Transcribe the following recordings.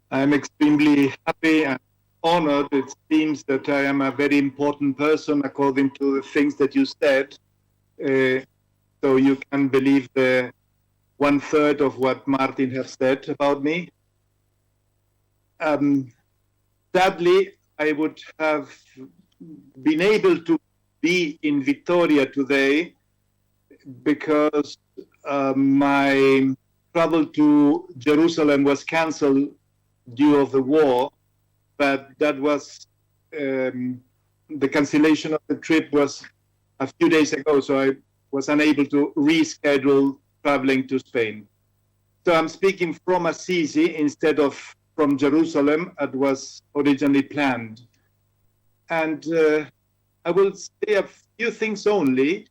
I'm extremely happy and honored. It seems that I am a very important person according to the things that you said. Uh, so you can believe the one third of what Martin has said about me. Um, Sadly, I would have been able to be in Victoria today because my travel to Jerusalem was cancelled due of the war, but that was the cancellation of the trip was a few days ago, so I was unable to reschedule traveling to Spain. So I'm speaking from Assisi instead of from Jerusalem, as was originally planned. And I will say a few things only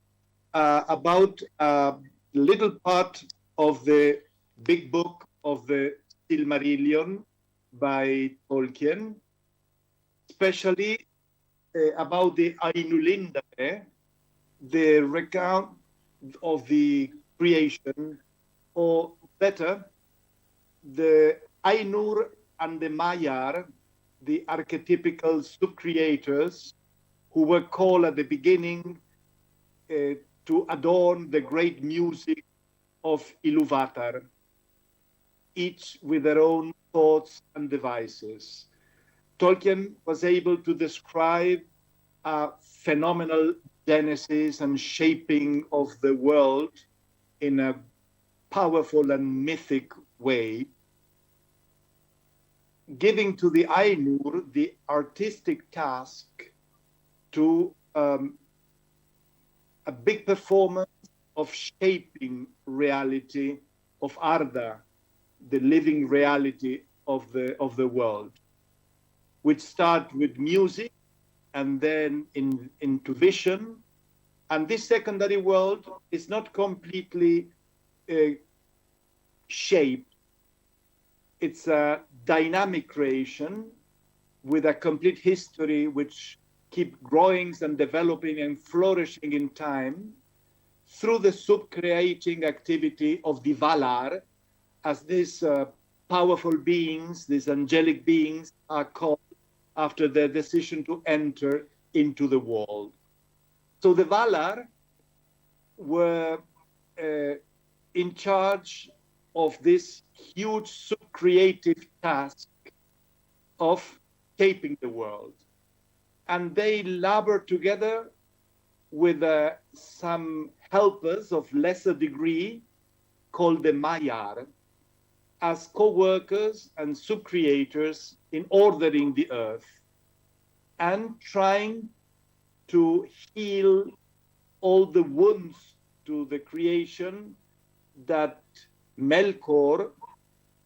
about a little part of the big book of the Silmarillion by Tolkien, especially about the Ainulindale, the recount of the creation, or better, the Ainur and the Maiar, the archetypical sub-creators who were called at the beginning to adorn the great music of Iluvatar, each with their own thoughts and devices. Tolkien was able to describe a phenomenal genesis and shaping of the world in a powerful and mythic way, giving to the Ainur the artistic task to a big performance of shaping reality of Arda, the living reality of the world, which start with music and then into vision. And this secondary world is not completely shaped. It's a dynamic creation with a complete history which keep growing and developing and flourishing in time through the sub-creating activity of the Valar, as these powerful beings, these angelic beings, are called after their decision to enter into the world. So the Valar were in charge of this huge sub-creative task of shaping the world. And they labor together with some helpers of lesser degree called the Maiar as co-workers and sub-creators in ordering the earth and trying to heal all the wounds to the creation that Melkor,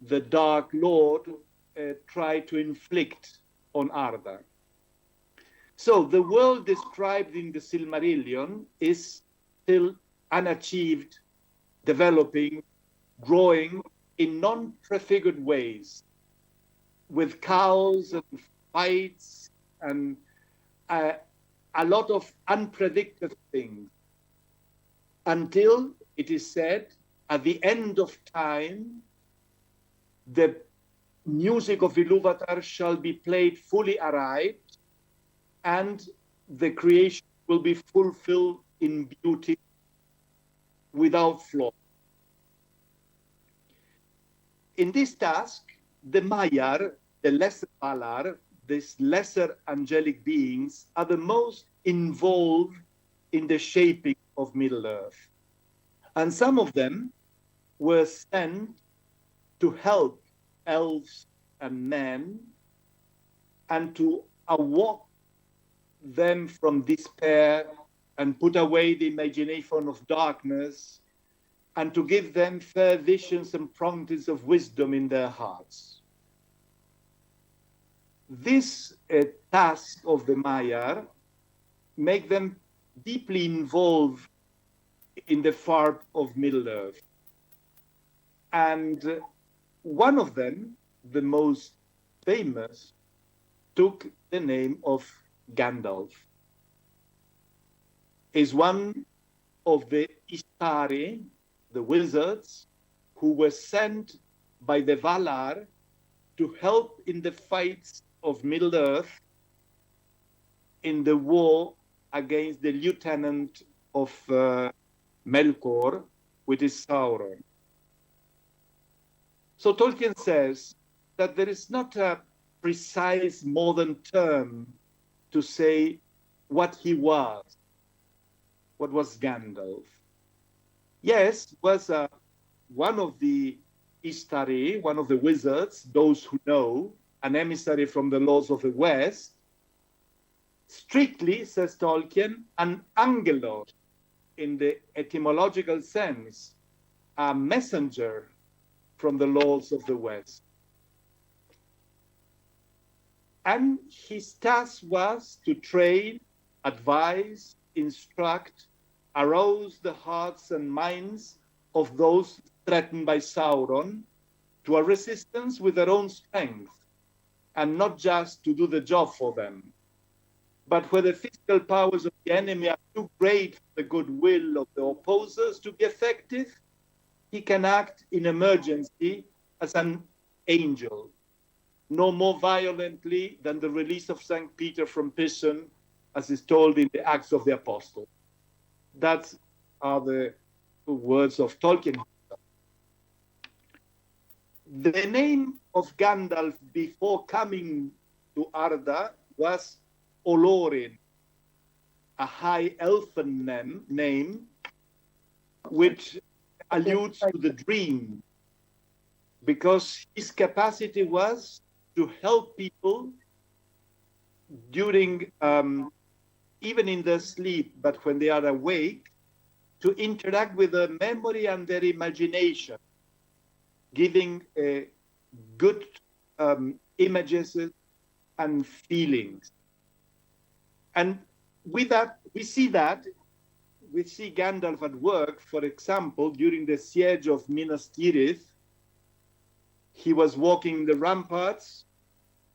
the Dark Lord, tried to inflict on Arda. So the world described in the Silmarillion is still unachieved, developing, growing in non-prefigured ways, with cows and fights and a lot of unpredicted things, until it is said at the end of time, the music of Iluvatar shall be played fully aright, and the creation will be fulfilled in beauty without flaw. In this task, the Maiar, the lesser Valar, these lesser angelic beings, are the most involved in the shaping of Middle-earth. And some of them were sent to help elves and men and to awake them from despair and put away the imagination of darkness and to give them fair visions and promptings of wisdom in their hearts. This task of the Maiar make them deeply involved in the farm of Middle-earth. And one of them, the most famous, took the name of Gandalf. Is one of the Istari, the wizards, who were sent by the Valar to help in the fights of Middle-earth in the war against the lieutenant of Melkor, which is Sauron. So Tolkien says that there is not a precise modern term to say what he was. What was Gandalf? Yes, was one of the Istari, one of the wizards, those who know, an emissary from the Lords of the West. Strictly, says Tolkien, an angelos in the etymological sense, a messenger from the Lords of the West. And his task was to train, advise, instruct, arouse the hearts and minds of those threatened by Sauron to a resistance with their own strength, and not just to do the job for them. But where the physical powers of the enemy are too great for the goodwill of the opposers to be effective, he can act in emergency as an angel, no more violently than the release of St. Peter from prison, as is told in the Acts of the Apostles. That are the words of Tolkien. The name of Gandalf before coming to Arda was Olorin, a high elfin name which alludes to the dream, because his capacity was to help people during, even in their sleep, but when they are awake, to interact with their memory and their imagination, giving good images and feelings. And with that, we see Gandalf at work. For example, during the siege of Minas Tirith, he was walking the ramparts,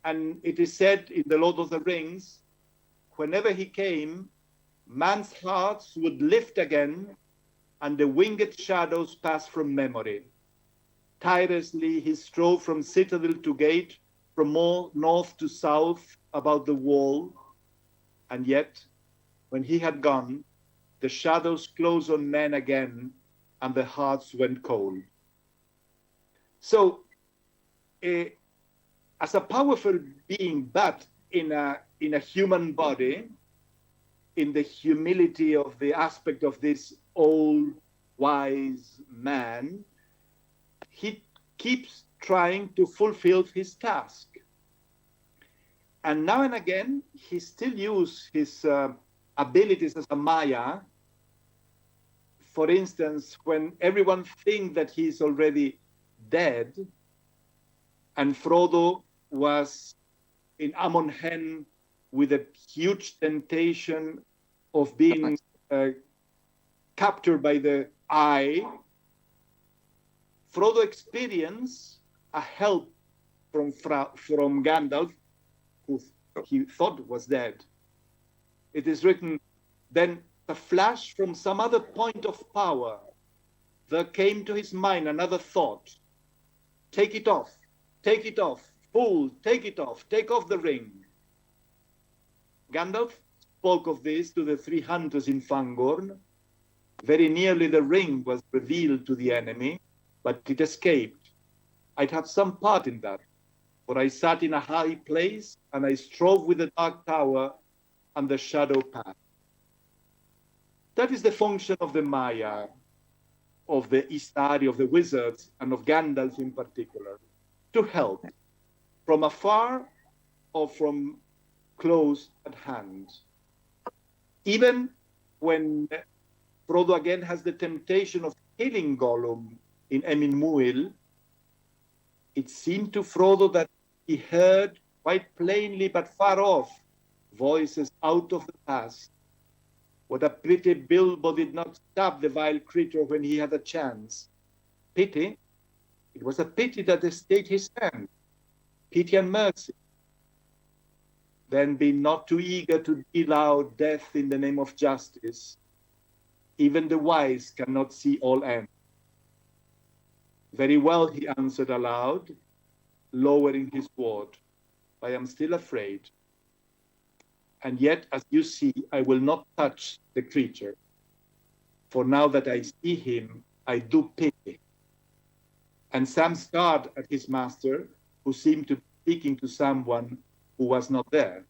and it is said in The Lord of the Rings, whenever he came, man's hearts would lift again, and the winged shadows pass from memory. Tirelessly he strove from citadel to gate, from more north to south about the wall, and yet, when he had gone, the shadows closed on men again, and the hearts went cold. So, as a powerful being, but in a human body, in the humility of the aspect of this old, wise man, he keeps trying to fulfill his task. And now and again, he still uses his abilities as a Maiar. For instance, when everyone thinks that he's already dead, and Frodo was in Amon Hen with a huge temptation of being captured by the Eye, Frodo experienced a help from Gandalf, who he thought was dead. It is written, then a flash from some other point of power, there came to his mind another thought. Take it off, fool, take off the ring. Gandalf spoke of this to the 3 hunters in Fangorn. Very nearly the ring was revealed to the enemy, but it escaped. I'd have some part in that, for I sat in a high place, and I strove with the dark tower, and the shadow passed. That is the function of the Maiar, of the Istari, of the wizards, and of Gandalf in particular, to help from afar or from close at hand. Even when Frodo again has the temptation of killing Gollum in Emin Muil, it seemed to Frodo that he heard quite plainly but far off voices out of the past. What a pity Bilbo did not stab the vile creature when he had a chance. Pity? It was a pity that they stayed his hand. Pity and mercy. Then be not too eager to deal out death in the name of justice. Even the wise cannot see all ends. Very well, he answered aloud. lowering his sword. I am still afraid. And yet, as you see, I will not touch the creature. For now that I see him, I do pity. And Sam stared at his master, who seemed to be speaking to someone who was not there.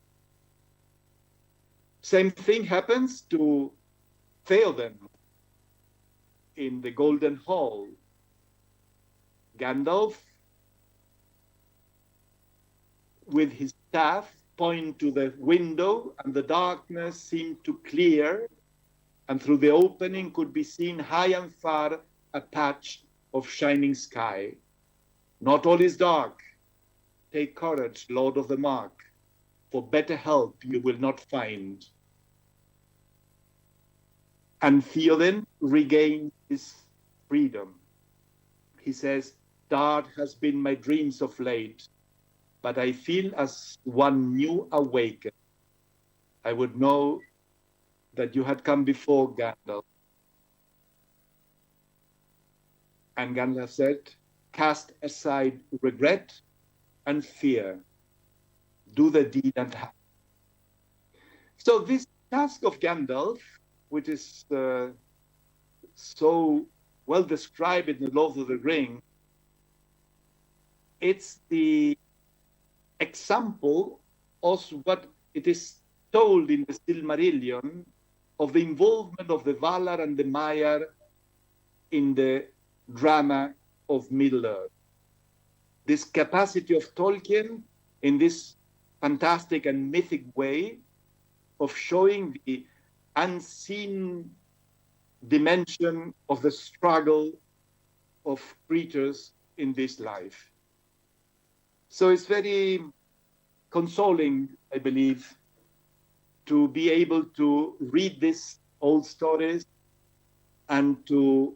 Same thing happens to Theoden in the Golden Hall. Gandalf, with his staff, point to the window, and the darkness seemed to clear, and through the opening could be seen high and far a patch of shining sky. Not all is dark. Take courage, Lord of the Mark, for better help you will not find. And Theoden regained his freedom. He says, dark has been my dreams of late, but I feel as one new awakened. I would know that you had come before, Gandalf. And Gandalf said, cast aside regret and fear. Do the deed and have. So this task of Gandalf, which is so well described in the Lord of the Rings, it's the example of what it is told in the Silmarillion of the involvement of the Valar and the Maiar in the drama of Middle-earth. This capacity of Tolkien in this fantastic and mythic way of showing the unseen dimension of the struggle of creatures in this life. So it's very consoling, I believe, to be able to read these old stories and to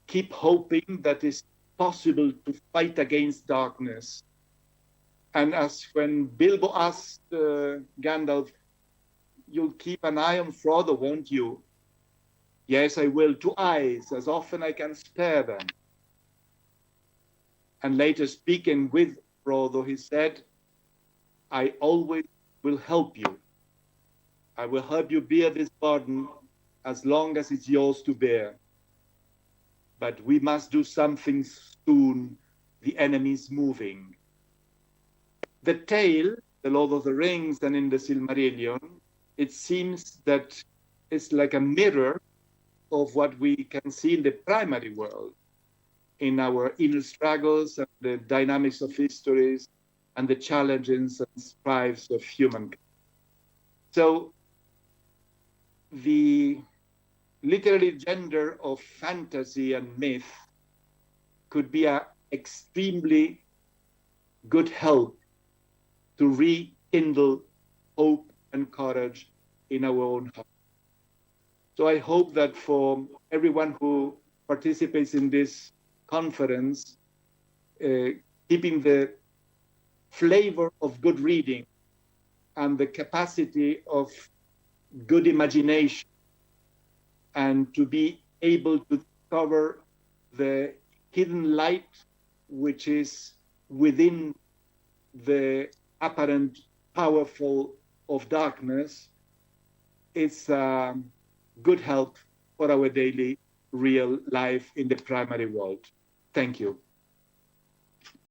keep hoping that it's possible to fight against darkness. And as when Bilbo asked Gandalf, you'll keep an eye on Frodo, won't you? Yes, I will, 2 eyes, as often I can spare them. And later speaking with Frodo, he said, I always will help you. I will help you bear this burden as long as it's yours to bear. But we must do something soon. The enemy is moving. The tale, the Lord of the Rings and in the Silmarillion, it seems that it's like a mirror of what we can see in the primary world, in our inner struggles and the dynamics of histories and the challenges and strives of humankind. So the literary gender of fantasy and myth could be an extremely good help to rekindle hope and courage in our own heart. So I hope that for everyone who participates in this conference, keeping the flavor of good reading and the capacity of good imagination, and to be able to discover the hidden light which is within the apparent powerful of darkness, is good help for our daily real life in the primary world. Thank you.